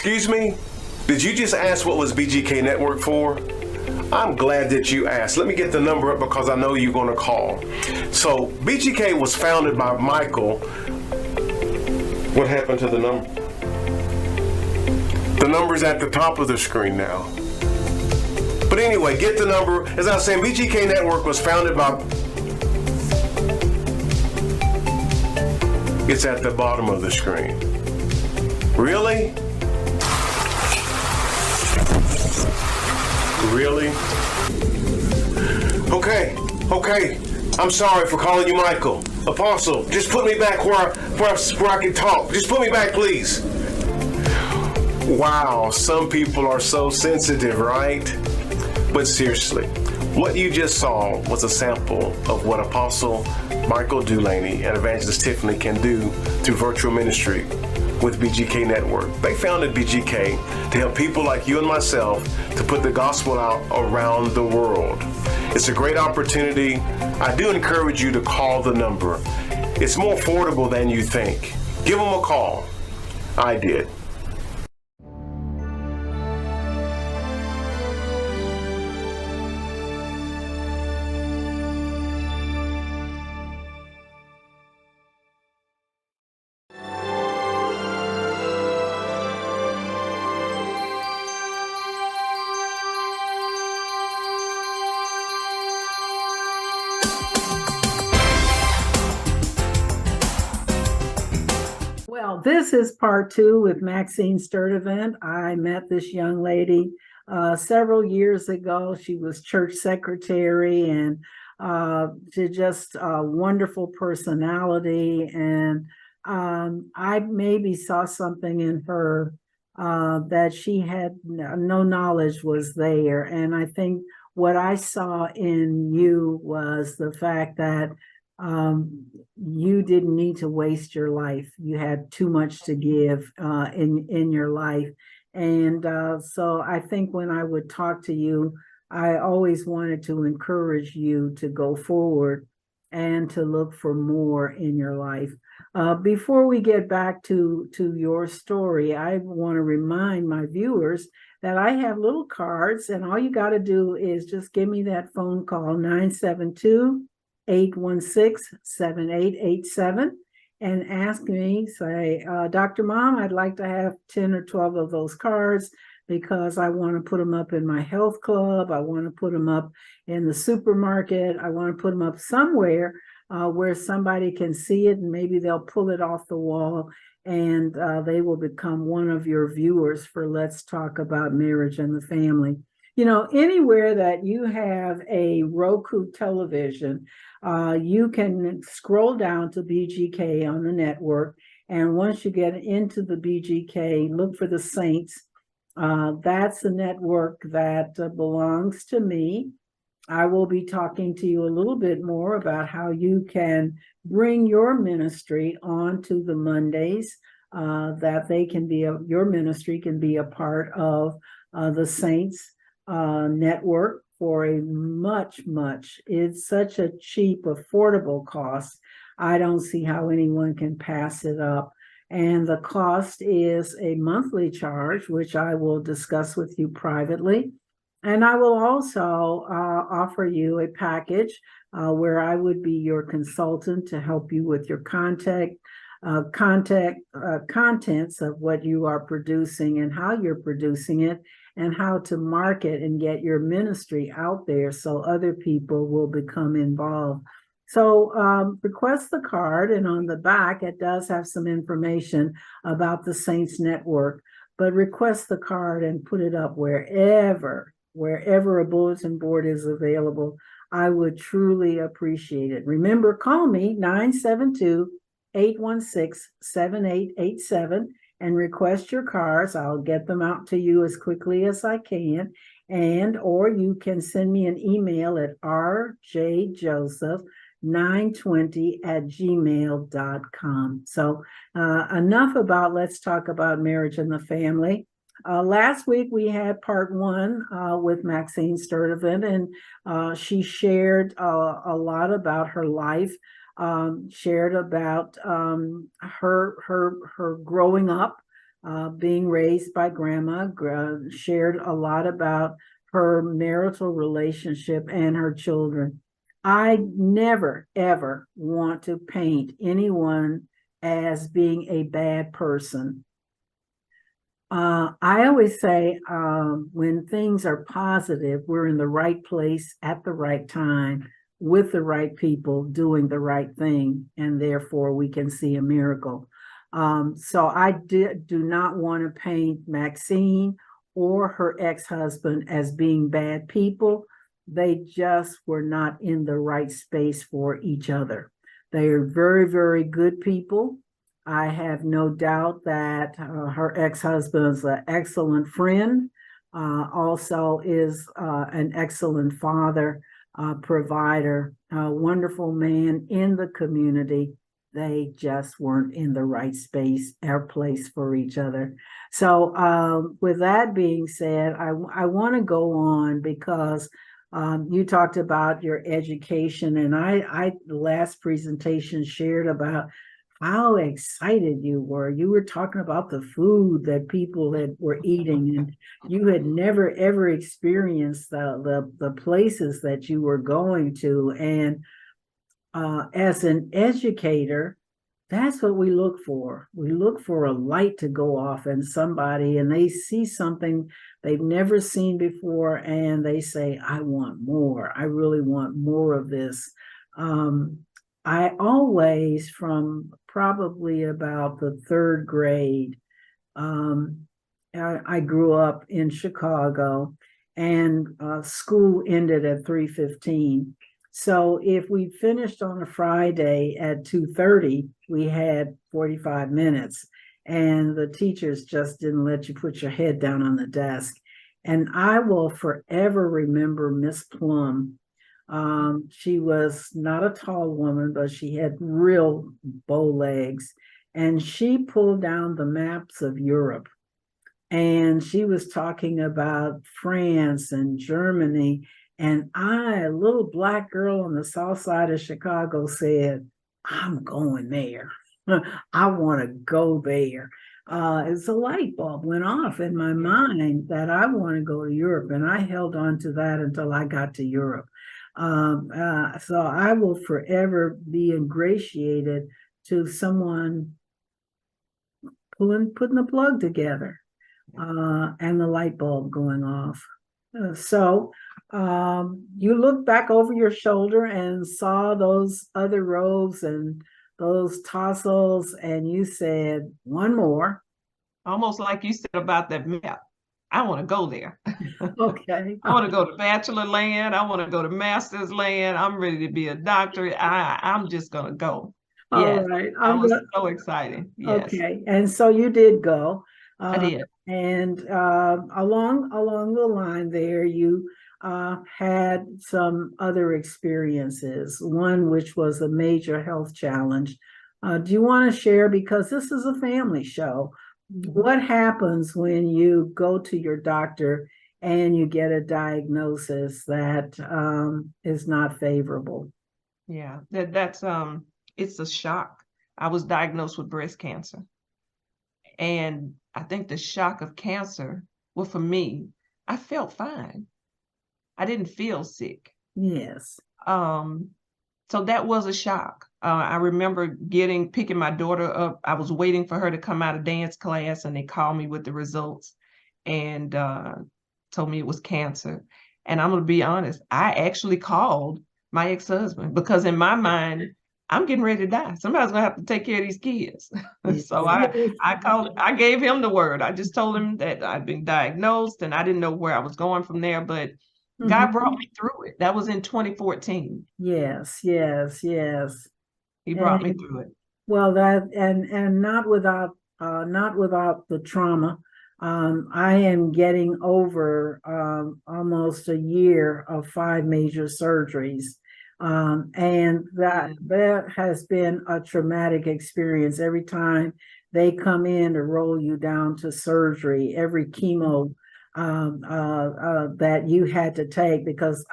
Excuse me? Did you just ask what was BGK Network for? I'm glad that you asked. Let me get the number up because I know you're going to call. So BGK was founded by Michael. What happened to the number? The number's at the top of the screen now. But anyway, get the number. As I was saying, BGK Network was founded by... It's at the bottom of the screen. Really? Really? Okay. I'm sorry for calling you Michael. Apostle, just put me back where I can talk. Just put me back, please. Wow, some people are so sensitive, right? But seriously, what you just saw was a sample of what Apostle Michael Dulaney and Evangelist Tiffany can do through virtual ministry with BGK Network. They founded BGK to help people like you and myself to put the gospel out around the world. It's a great opportunity. I do encourage you to call the number. It's more affordable than you think. Give them a call. I did. Well, this is part 2 with Maxine Sturdivant. I met this young lady several years ago. She was church secretary and just a wonderful personality. And I maybe saw something in her that she had no knowledge was there. And I think what I saw in you was the fact that you didn't need to waste your life. You had too much to give in your life. And so I think when I would talk to you, I always wanted to encourage you to go forward and to look for more in your life. Before we get back to your story, I want to remind my viewers that I have little cards, and all you got to do is just give me that phone call, 972-816-7887, and ask me, say, Dr. Mom, I'd like to have 10 or 12 of those cards because I want to put them up in my health club. I want to put them up in the supermarket. I want to put them up somewhere where somebody can see it, and maybe they'll pull it off the wall, and they will become one of your viewers for Let's Talk About Marriage and the Family. You know, anywhere that you have a Roku television, you can scroll down to BGK on the network. And once you get into the BGK, look for the Saints. That's the network that belongs to me. I will be talking to you a little bit more about how you can bring your ministry onto the Mondays, that they can be your ministry can be a part of the Saints network for a much, it's such a cheap, affordable cost. I don't see how anyone can pass it up. And the cost is a monthly charge, which I will discuss with you privately. And I will also offer you a package where I would be your consultant to help you with your contents of what you are producing and how you're producing it, and how to market and get your ministry out there so other people will become involved. So request the card, and on the back, it does have some information about the Saints Network, but request the card and put it up wherever a bulletin board is available. I would truly appreciate it. Remember, call me 972-816-7887 and request your cards. I'll get them out to you as quickly as I can. And or you can send me an email at rjjoseph920@gmail.com. So enough about Let's Talk About Marriage and the Family. Last week we had part 1 with Maxine Sturdivant, and she shared a lot about her life, shared about her growing up, being raised by grandma, shared a lot about her marital relationship and her children. I never, ever want to paint anyone as being a bad person. I always say when things are positive, we're in the right place at the right time with the right people doing the right thing, and therefore we can see a miracle. So I do not want to paint Maxine or her ex-husband as being bad people. They just were not in the right space for each other. They are very, very good people. I have no doubt that her ex-husband is an excellent friend, also is an excellent father, provider, a wonderful man in the community. They just weren't in the right space or place for each other. So with that being said, I want to go on because you talked about your education, and I last presentation shared about how excited you were. You were talking about the food that people were eating, and you had never ever experienced the places that you were going to. And as an educator, that's what we look for. We look for a light to go off in somebody, and they see something they've never seen before, and they say, I want more. I really want more of this. I always, from probably about the third grade, I grew up in Chicago, and school ended at 3:15. So if we finished on a Friday at 2:30, we had 45 minutes, and the teachers just didn't let you put your head down on the desk. And I will forever remember Miss Plum. She was not a tall woman, but she had real bow legs, and she pulled down the maps of Europe. And she was talking about France and Germany. And I, a little Black girl on the south side of Chicago, said, I'm going there. I want to go there. It's a light bulb went off in my mind that I want to go to Europe. And I held on to that until I got to Europe. So I will forever be ingratiated to someone putting the plug together and the light bulb going off. So you looked back over your shoulder and saw those other robes and those tassels, and you said, one more. Almost like you said about that map. I want to go there. Okay. I want to go to bachelor land. I want to go to master's land. I'm ready to be a doctor. I'm just going to go. All yes. right. I was so excited. Yes. Okay. And so you did go. I did. And along the line there, you had some other experiences, one which was a major health challenge. Do you want to share, because this is a family show, what happens when you go to your doctor and you get a diagnosis that is not favorable? Yeah, that's it's a shock. I was diagnosed with breast cancer. And I think the shock of cancer, well, for me, I felt fine. I didn't feel sick. Yes. So that was a shock. I remember picking my daughter up. I was waiting for her to come out of dance class, and they called me with the results and told me it was cancer. And I'm going to be honest, I actually called my ex-husband because in my mind, I'm getting ready to die. Somebody's going to have to take care of these kids. So I gave him the word. I just told him that I'd been diagnosed and I didn't know where I was going from there, but God brought me through it. That was in 2014. Yes. He brought me through it. Well, that and not without the trauma. I am getting over almost a year of 5 major surgeries. And that has been a traumatic experience. Every time they come in to roll you down to surgery, every chemo that you had to take, because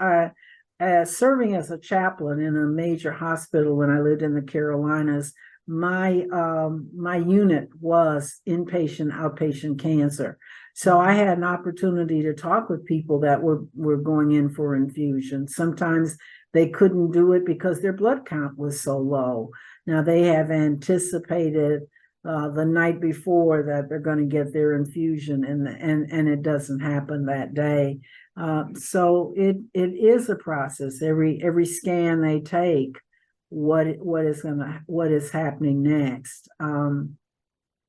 serving as a chaplain in a major hospital when I lived in the Carolinas, my unit was inpatient, outpatient cancer. So I had an opportunity to talk with people that were going in for infusion. Sometimes they couldn't do it because their blood count was so low. Now they have anticipated the night before that they're going to get their infusion, and it doesn't happen that day. So it is a process. Every scan they take, what is happening next.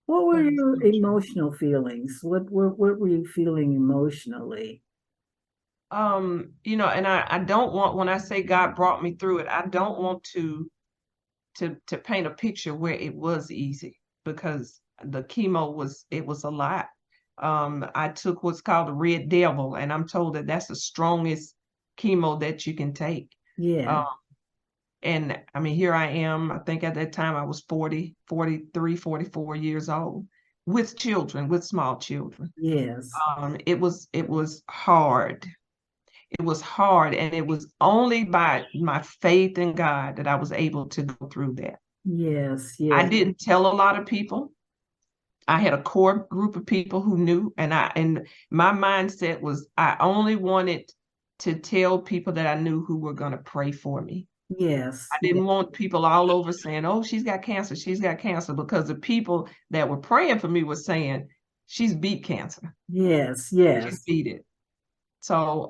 What were your emotional feelings? What were you feeling emotionally? You know, and I don't want, when I say God brought me through it, I don't want to paint a picture where it was easy, because the chemo was a lot. I took what's called the red devil, and I'm told that that's the strongest chemo that you can take. Yeah. And I mean, here I am, I think at that time I was 40, 43, 44 years old, with children, with small children. Yes. It was hard. It was hard, and it was only by my faith in God that I was able to go through that. Yes. I Yes. didn't tell a lot of people. I had a core group of people who knew, and my mindset was I only wanted to tell people that I knew who were going to pray for me. Yes. I didn't want people all over saying, "Oh, she's got cancer, she's got cancer," because the people that were praying for me were saying, "She's beat cancer. Yes. She's Yes. beat it." So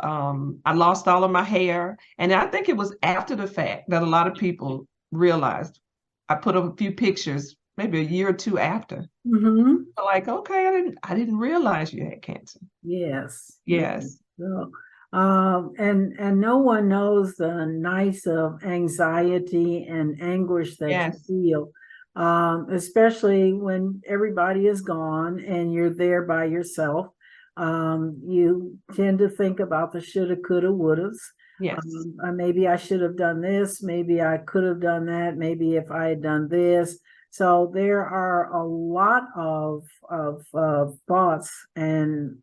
I lost all of my hair. And I think it was after the fact that a lot of people realized. I put up a few pictures, maybe a year or two after. Mm-hmm. Like, okay, I didn't realize you had cancer. Yes. Yes. So, and no one knows the nights of anxiety and anguish that you Yes. feel, especially when everybody is gone and you're there by yourself. You tend to think about the shoulda, coulda, wouldas. Yes. Maybe I should have done this. Maybe I could have done that. Maybe if I had done this. So there are a lot of thoughts and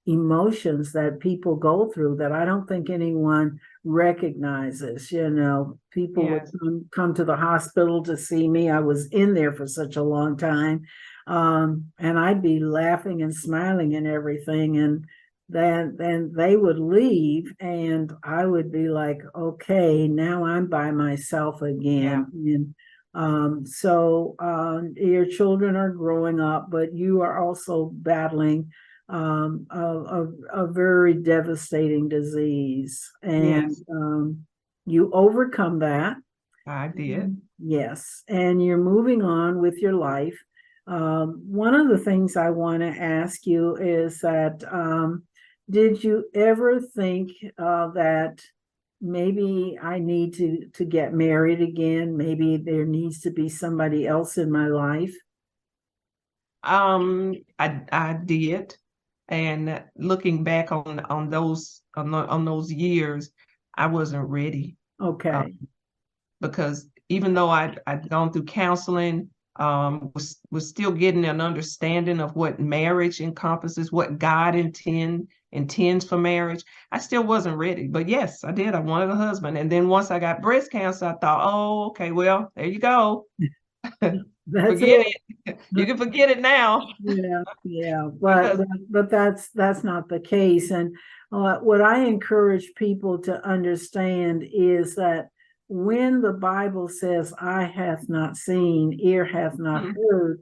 emotions that people go through that I don't think anyone recognizes. You know, people Yes. would come to the hospital to see me. I was in there for such a long time. And I'd be laughing and smiling and everything. And then they would leave and I would be like, okay, now I'm by myself again. Yeah. And your children are growing up, but you are also battling a very devastating disease, and Yes. you overcome that. I did. Yes, and you're moving on with your life. One of the things I want to ask you is that did you ever think that maybe I need to get married again? Maybe there needs to be somebody else in my life? I did. And looking back on those years, I wasn't ready. Okay. Because even though I'd gone through counseling, was still getting an understanding of what marriage encompasses, what God intends for marriage. I still wasn't ready. But yes, I did. I wanted a husband. And then once I got breast cancer, I thought, oh, okay, well, there you go. That's Forget it. it. You can forget it now. Yeah, Because but that's not the case. And what I encourage people to understand is that when the Bible says, "Eye hath not seen, ear hath not heard,"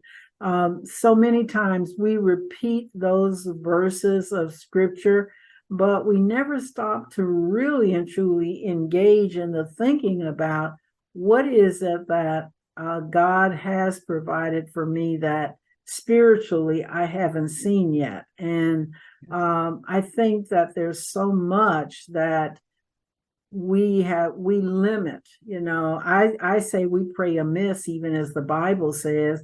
so many times we repeat those verses of scripture, but we never stop to really and truly engage in the thinking about what is it that God has provided for me that spiritually I haven't seen yet. And I think that there's so much that we limit. You know, I say we pray amiss, even as the Bible says.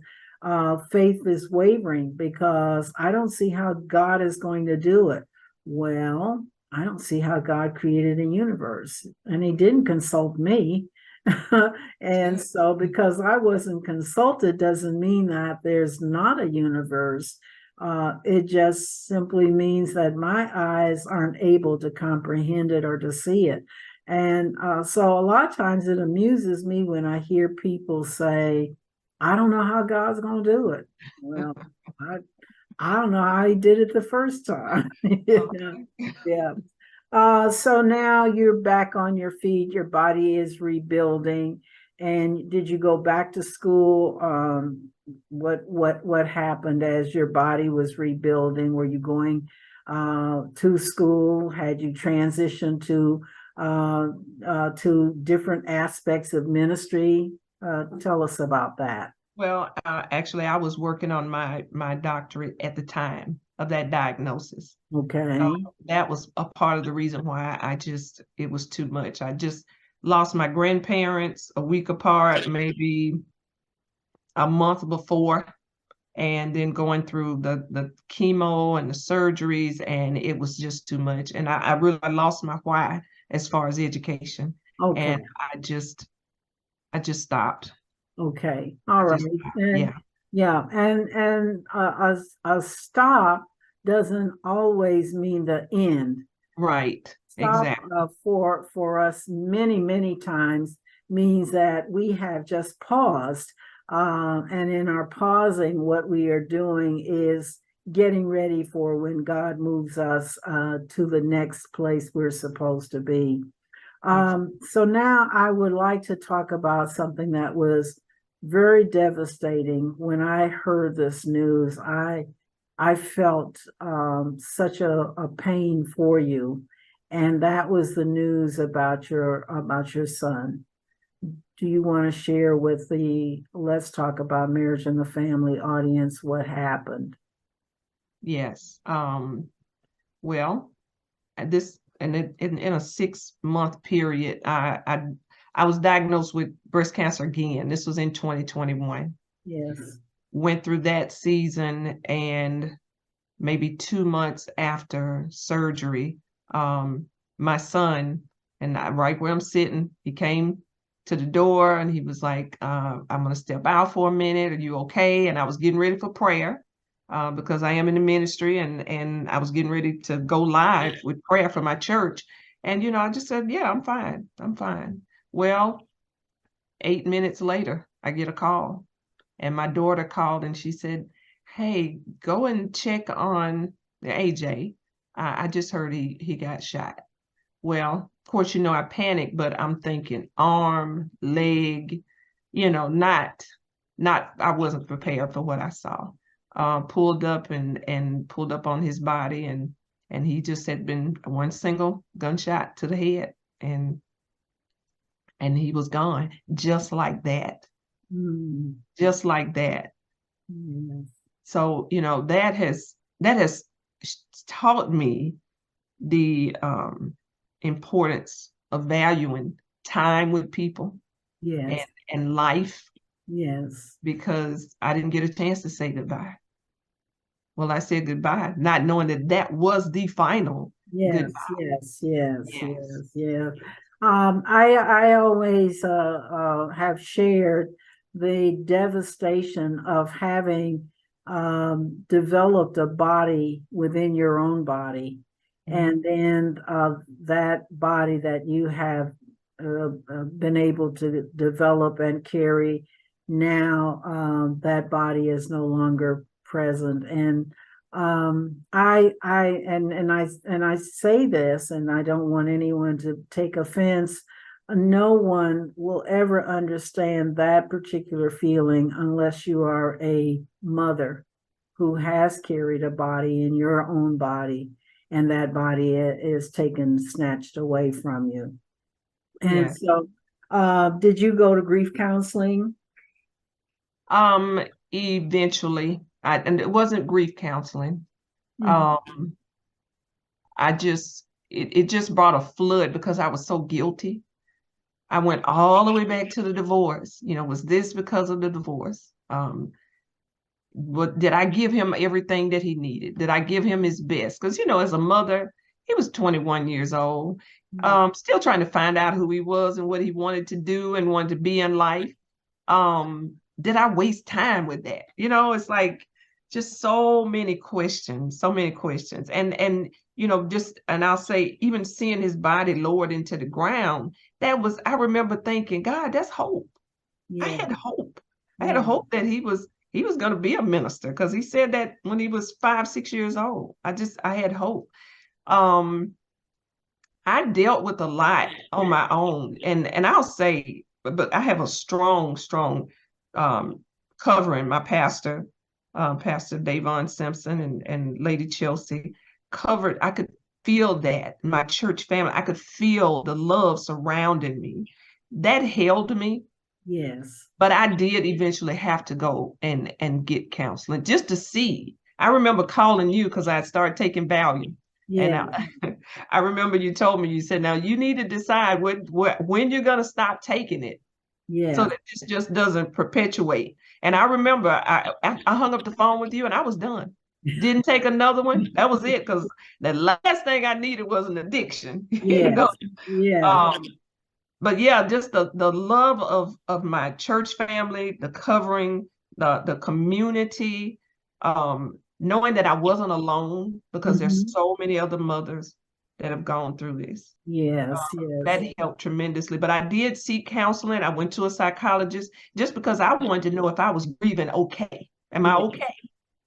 Faith is wavering because I don't see how God is going to do it. Well, I don't see how God created a universe, and he didn't consult me. And so because I wasn't consulted doesn't mean that there's not a universe. It just simply means that my eyes aren't able to comprehend it or to see it. And so a lot of times it amuses me when I hear people say, I don't know how God's going to do it. Well, I don't know how he did it the first time. Yeah. So now you're back on your feet, your body is rebuilding. And did you go back to school? What happened as your body was rebuilding? Were you going to school? Had you transitioned to different aspects of ministry? Tell us about that. Well, actually, I was working on my doctorate at the time of that diagnosis. Okay. That was a part of the reason why it was too much. I just lost my grandparents a week apart, maybe a month before, and then going through the chemo and the surgeries, and it was just too much. And I really lost my why as far as education. Okay. And I just stopped. Okay. All right. Yeah. Yeah. And a stop doesn't always mean the end. Right. Stop Exactly. For us many times means that we have just paused. And in our pausing, what we are doing is getting ready for when God moves us to the next place we're supposed to be. So now I would like to talk about something that was very devastating. When I heard this news, I felt such a pain for you, and that was the news about your son. Do you want to share with the Let's Talk About Marriage and the Family audience what happened? Yes. Well, in a 6-month period, I was diagnosed with breast cancer again. This was in 2021. Yes. Went through that season, and maybe 2 months after surgery, my son, and right where I'm sitting, he came to the door and he was like, I'm going to step out for a minute. Are you okay? And I was getting ready for prayer. Because I am in the ministry, and I was getting ready to go live with prayer for my church. And, I just said, yeah, I'm fine. I'm fine. Well, 8 minutes later, I get a call, and my daughter called and she said, hey, go and check on AJ. I just heard he got shot. Well, of course, I panicked, but I'm thinking arm, leg, not, I wasn't prepared for what I saw. Pulled up and pulled up on his body, and he just had been one single gunshot to the head, and he was gone just like that. Just like that. So, that has taught me the importance of valuing time with people. Yes. And life. Yes. Because I didn't get a chance to say goodbye. Well, I said goodbye, not knowing that was the final goodbye. Yes. I always have shared the devastation of having developed a body within your own body, and then that body that you have been able to develop and carry now, that body is no longer present. And I say this, and I don't want anyone to take offense. No one will ever understand that particular feeling unless you are a mother who has carried a body in your own body, and that body is taken, snatched away from you. And so, did you go to grief counseling? Eventually, and it wasn't grief counseling. It just brought a flood because I was so guilty. I went all the way back to the divorce. Was this because of the divorce? Did I give him everything that he needed? Did I give him his best? Because, as a mother, he was 21 years old, still trying to find out who he was and what he wanted to do and wanted to be in life. Did I waste time with that? It's like just so many questions. And I'll say, even seeing his body lowered into the ground, I remember thinking, God, that's hope. I had hope. I had a Yeah. hope that he was going to be a minister, because he said that when he was 5, 6 years old. I had hope. I dealt with a lot on my own, and I'll say, but I have a strong, covering. My pastor, Pastor Davon Simpson, and Lady Chelsea covered. I could feel that my church family. I could feel the love surrounding me. That held me. Yes. But I did eventually have to go and get counseling just to see. I remember calling you because I had started taking Valium. And Yeah. I remember you told me, you said, now you need to decide when you're going to stop taking it, so Yeah. that this just doesn't perpetuate. And I remember I hung up the phone with you and I was done. Didn't take another one. That was it, because the last thing I needed was an addiction. You know? Yes. Yes. Um, but yeah, just the love of my church family, the covering, the community, knowing that I wasn't alone, because there's Mhm. so many other mothers that have gone through this. Yes. Yes. That helped tremendously. But I did seek counseling. I went to a psychologist just because I wanted to know if I was grieving okay. Am I okay?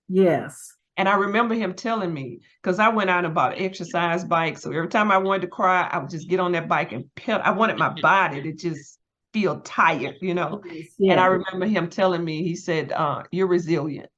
Yes. And I remember him telling me, because I went out and bought an exercise bike. So every time I wanted to cry, I would just get on that bike and pedal. I wanted my body to just feel tired, you know. Yes. And I Yes. remember him telling me, he said, you're resilient.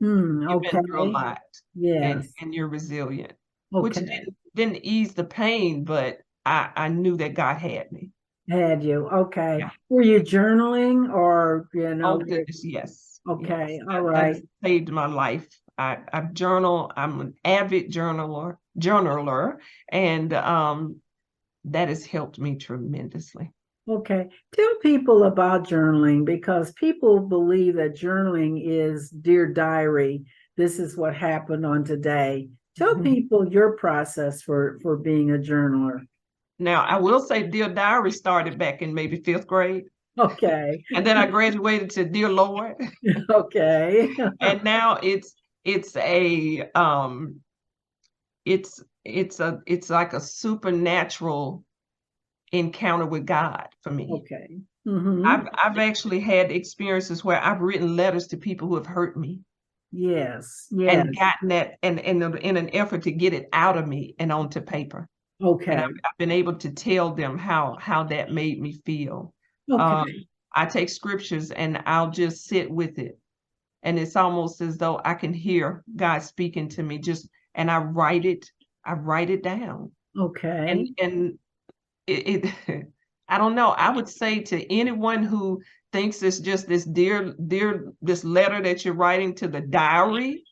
You've been through a Okay. lot, and Yes. you're resilient, which Okay. didn't ease the pain, but I knew that God had me. Had you. Okay. Yeah. Were you journaling or, Oh goodness, yes. okay. Yes. All That right. has saved my life. I journal. I'm an avid journaler, and that has helped me tremendously. Okay. Tell people about journaling, because people believe that journaling is Dear Diary. This is what happened on today. Tell people your process for being a journaler. Now, I will say Dear Diary started back in maybe 5th grade, Okay. and then I graduated to Dear Lord, Okay. and now it's a it's like a supernatural encounter with God for me. Okay. Mm-hmm. I've actually had experiences where I've written letters to people who have hurt me, Yes. Yes. and gotten that, and in an effort to get it out of me and onto paper. And Okay. I've been able to tell them how that made me feel. Okay. I take scriptures and I'll just sit with it. And it's almost as though I can hear God speaking to me, and I write it down. Okay. And it I don't know. I would say to anyone who thinks it's just this this letter that you're writing to the diary.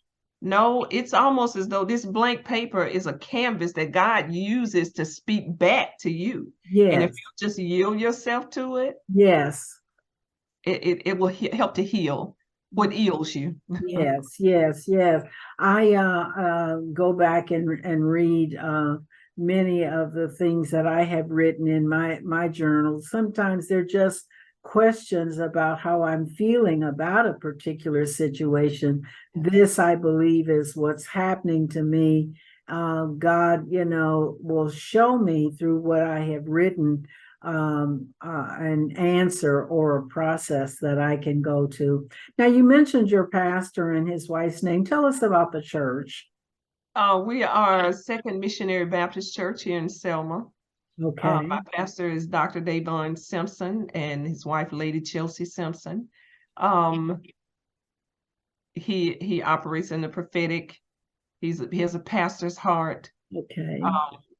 No, it's almost as though this blank paper is a canvas that God uses to speak back to you. And if Yes. you just yield yourself to it, Yes. it will help to heal what ails you. Yes, yes, yes. I go back and read many of the things that I have written in my journal. Sometimes they're just questions about how I'm feeling about a particular situation. This, I believe, is what's happening to me. God, will show me through what I have written an answer or a process that I can go to. Now, you mentioned your pastor and his wife's name. Tell us about the church. We are Second Missionary Baptist Church here in Selma. Okay. My pastor is Dr. Davon Simpson, and his wife, Lady Chelsea Simpson. He operates in the prophetic. He has a pastor's heart. Okay.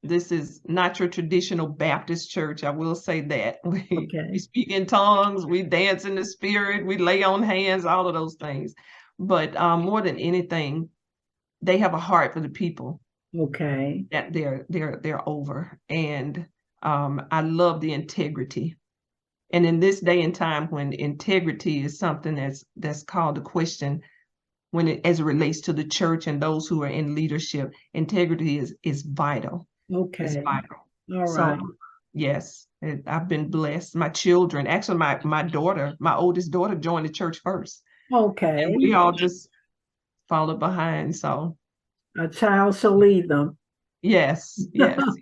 This is not your traditional Baptist church. I will say that. We Okay. speak in tongues, we dance in the spirit, we lay on hands, all of those things. But more than anything, they have a heart for the people Okay. that they're over. And I love the integrity. And in this day and time, when integrity is something that's called a question, as it relates to the church and those who are in leadership, integrity is vital. Okay. It's vital. All So right. yes, I've been blessed. My children, actually my daughter, my oldest daughter joined the church first. Okay. And we all just followed behind. So A child shall lead them. yes.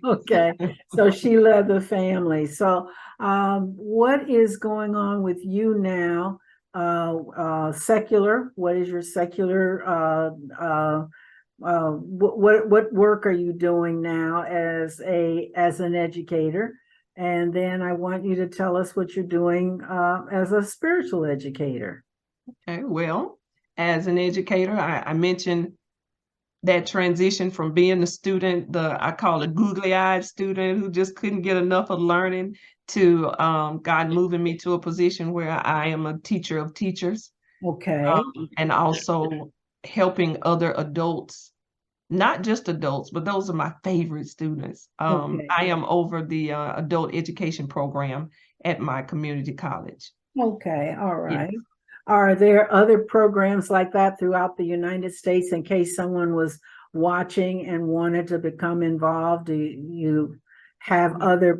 Okay. So she led the family. So what is going on with you now secular? What is your secular? What work are you doing now as an educator? And then I want you to tell us what you're doing as a spiritual educator. Okay, well, as an educator, I mentioned that transition from being the student, I call it googly-eyed student who just couldn't get enough of learning, to God moving me to a position where I am a teacher of teachers. Okay. And also helping other adults, not just adults, but those are my favorite students. Okay. I am over the adult education program at my community college. Okay, all right. Yes. Are there other programs like that throughout the United States in case someone was watching and wanted to become involved? Do you have other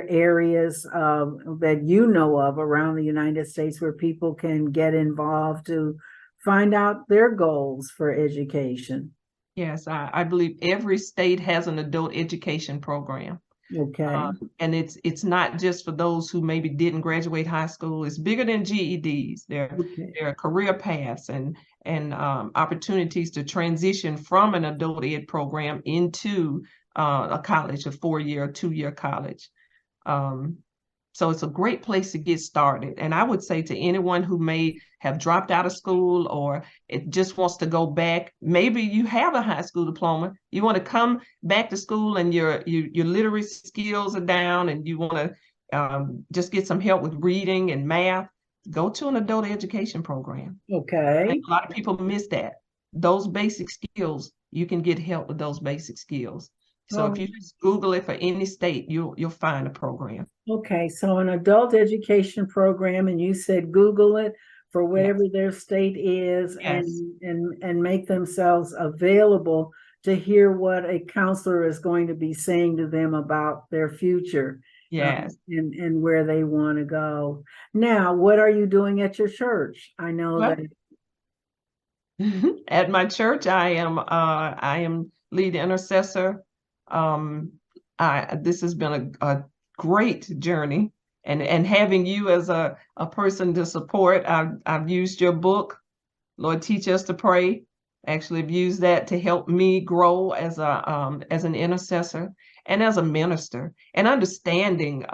areas that you know of around the United States where people can get involved to find out their goals for education? Yes, I believe every state has an adult education program. Okay. And it's not just for those who maybe didn't graduate high school. It's bigger than GEDs. There are career paths and opportunities to transition from an adult ed program into a college, a 4-year, 2-year college. So it's a great place to get started. And I would say to anyone who may have dropped out of school or it just wants to go back, maybe you have a high school diploma, you want to come back to school and your literacy skills are down and you want to just get some help with reading and math, go to an adult education program. Okay. A lot of people miss that. Those basic skills, you can get help with those basic skills. So if you just Google it for any state, you'll find a program. Okay, so an adult education program, and you said Google it for whatever their state is, Yes. and make themselves available to hear what a counselor is going to be saying to them about their future. Yes. And where they want to go. Now, what are you doing at your church? I know that at my church, I am lead intercessor. This has been a great journey, and having you as a person to support. I've used your book, Lord Teach Us to Pray. Actually, I've used that to help me grow as an intercessor and as a minister, and understanding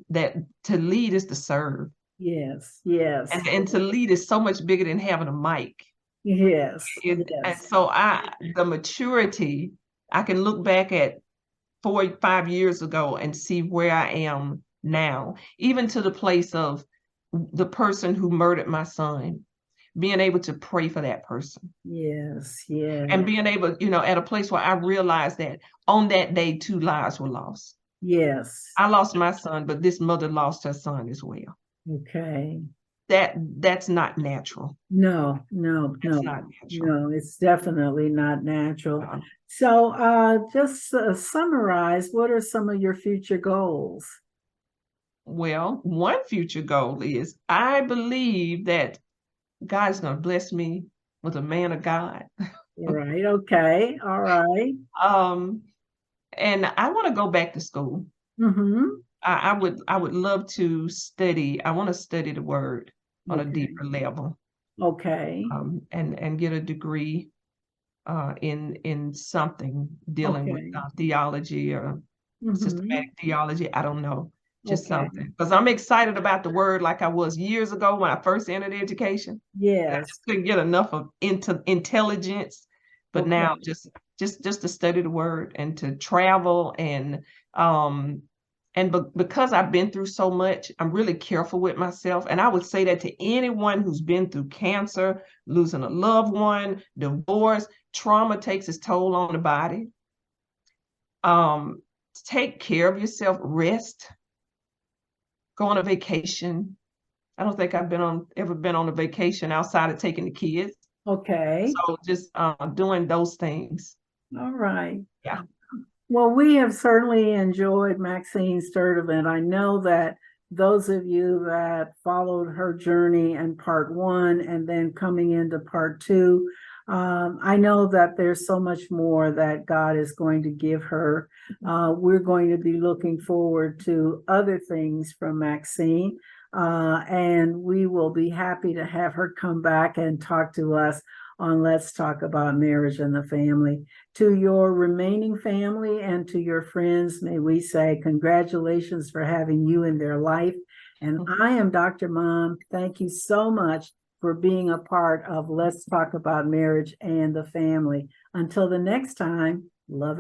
that to lead is to serve. yes, And to lead is so much bigger than having a mic. yes. And so the maturity, I can look back at 4 or 5 years ago and see where I am now, even to the place of the person who murdered my son, being able to pray for that person. Yes, yes. And being able, at a place where I realized that on that day, 2 lives were lost. Yes. I lost my son, but this mother lost her son as well. Okay. That's not natural. No, It's not natural. no, it's definitely not natural. So just summarize, what are some of your future goals? Well, one future goal is I believe that God is going to bless me with a man of God. Right. Okay. All right. And I want to go back to school. Mm-hmm. I would love to study. I want to study the word on a deeper level. Okay. And get a degree in something dealing with theology or systematic theology. I don't know, just something. Because I'm excited about the word like I was years ago when I first entered education. Yes. I just couldn't get enough of intelligence, but now just to study the word and to travel because I've been through so much, I'm really careful with myself. And I would say that to anyone who's been through cancer, losing a loved one, divorce, trauma takes its toll on the body. Take care of yourself, rest, go on a vacation. I don't think I've ever been on a vacation outside of taking the kids. Okay. So just doing those things. All right. Yeah. Well, we have certainly enjoyed Maxine Sturdivant. I know that those of you that followed her journey in part 1 and then coming into part 2, I know that there's so much more that God is going to give her. We're going to be looking forward to other things from Maxine. And we will be happy to have her come back and talk to us on Let's Talk About Marriage and the Family. To your remaining family and to your friends, may we say congratulations for having you in their life. And I am Dr. Mom. Thank you so much for being a part of Let's Talk About Marriage and the Family. Until the next time, love.